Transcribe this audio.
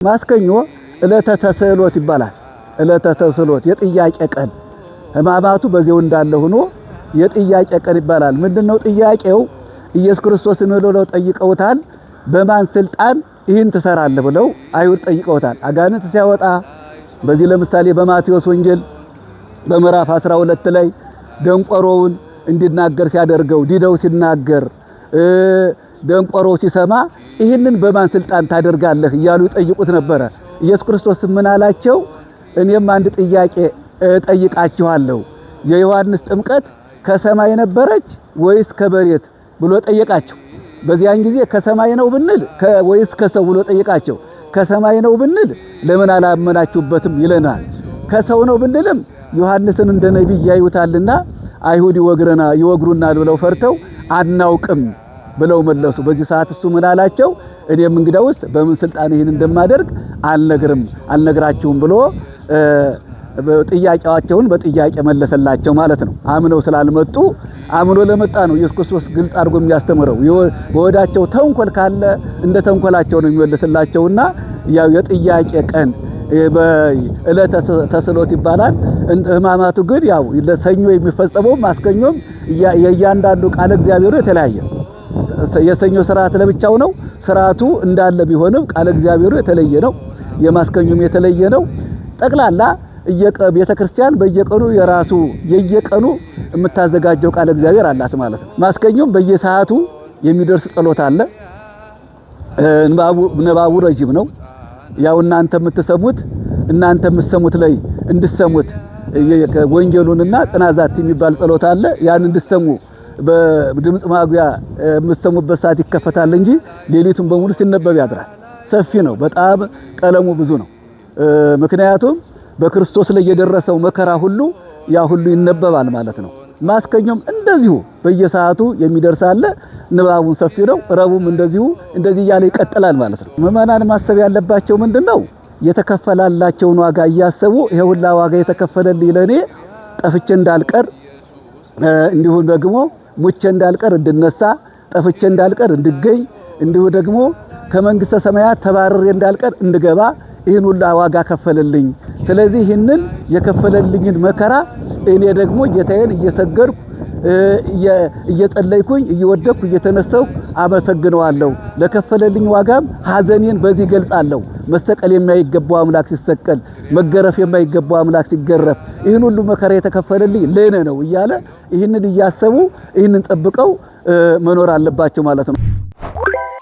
ማስከኞ ዕለተ ተስዕሎት ይባላል። ዕለተ ተስዕሎት የጥያቄ ቀን ሕማማቱ በዚያው እንዳለ ሆኖ የጥያቄ ቀን ይባላል። ምንድነው ጥያቄው? ኢየሱስ ክርስቶስን ብለው ጠይቀውታል። በማን ስልጣን ይህን ትሰራለህ ብለው አይሁድ ጠይቀውታል። አጋንንት ሲያወጣ በዚህ ለምሳሌ በማቴዎስ ወንጌል በምዕራፍ 12 ላይ ደንቆሮውን እንዲናገር ሲያደርገው ዲዳው ሲናገር ደንቆሮው ሲሰማ ይህንን በማን ስልጣን ታደርጋለህ እያሉ ይጠይቁት ነበር። ኢየሱስ ክርስቶስ ምን አላቸው? እኔም አንድ ጥያቄ ጠይቃችኋለሁ። የዮሐንስ ጥምቀት ከሰማይ ነበረች ወይስ ከመሬት ብሎ ጠየቃቸው። በዚያን ጊዜ ከሰማይ ነው ብንል ወይስ ከሰው ብሎ ጠየቃቸው። ከሰማይ ነው ብንል ለምን አላመናችሁበትም ይለናል። ከሰው ነው ብንልም ዮሐንስን እንደ ነቢይ ያዩታልና አይሁድ ይወግሩናል ብለው ፈርተው አናውቅም ብለው መለሱ። በዚህ ሰዓት እሱ ምን አላቸው? እኔም እንግዳውስ በምን ስልጣን ይሄን እንደማደርግ አልነግራችሁም ብሎ ጥያቄያቸውን በጥያቄ መለሰላቸው ማለት ነው። አምነው ስላልመጡ አምኖ ለመጣ ነው ኢየሱስ ክርስቶስ ግልጽ አድርጎ የሚያስተምረው። በወዳቸው ተንኮል ካለ እንደ ተንኮላቸው ነው የሚመለስላቸውና ያው የጥያቄ ቀን በዕለተ ተስዕሎት ይባላል። ሕማማቱ ግን ያው ለሰኞ የሚፈጸመው ማስከኞም የእያንዳንዱ ቃለ እግዚአብሔሩ የተለያየ የሰኞ ስርዓት ለብቻው ነው። ስርዓቱ እንዳለ ቢሆንም ቃለ እግዚአብሔሩ የተለየ ነው። የማስከኞም የተለየ ነው። ጠቅላላ ቤተክርስቲያን በየቀኑ የየቀኑ የምታዘጋጀው ቃለ እግዚአብሔር አላት ማለት ነው። ማስከኞም በየሰዓቱ የሚደርስ ጸሎት አለ። ንባቡ ረጅም ነው። ያው እናንተ የምትሰሙት ላይ እንድሰሙት ወንጌሉንና ጽናዛት የሚባል ጸሎት አለ። ያን እንድሰሙ በድምጽ ማጉያ የምትሰሙበት ሰዓት ይከፈታል እንጂ ሌሊቱን በሙሉ ሲነበብ ያድራል። ሰፊ ነው። በጣም ቀለሙ ብዙ ነው። ምክንያቱም በክርስቶስ ላይ የደረሰው መከራ ሁሉ ያ ሁሉ ይነበባል ማለት ነው። ማስከኞም እንደዚሁ በየሰዓቱ የሚደርስ አለ። ንባቡን ሰፊ ነው። ረቡም እንደዚህ እያለ ይቀጥላል ማለት ነው። ምዕመናን ማሰብ ያለባቸው ምንድነው? የተከፈላላቸውን ዋጋ እያሰቡ ይሄ ሁላ ዋጋ የተከፈለልኝ ለኔ ጠፍቼ እንዳልቀር እንዲሁም ደግሞ ሙቼ እንዳልቀር እንድነሳ ጠፍቼ እንዳልቀር እንድገኝ እንዲሁ ደግሞ ከመንግስተ ሰማያት ተባረሬ እንዳልቀር እንድገባ ይህን ሁላ ዋጋ ከፈለልኝ። ስለዚህ ይህንን የከፈለልኝን መከራ እኔ ደግሞ ጌታዬን እየሰገድኩ እየጸለይኩኝ እየወደኩ እየተነሳሁ አመሰግነዋለሁ። ለከፈለልኝ ዋጋም ሐዘኔን በዚህ ገልጻለሁ። መሰቀል የማይገባው አምላክ ሲሰቀል፣ መገረፍ የማይገባው አምላክ ሲገረፍ፣ ይህን ሁሉ መከራ የተከፈለልኝ ለኔ ነው እያለ ይህንን እያሰቡ ይህንን ጠብቀው መኖር አለባቸው ማለት ነው።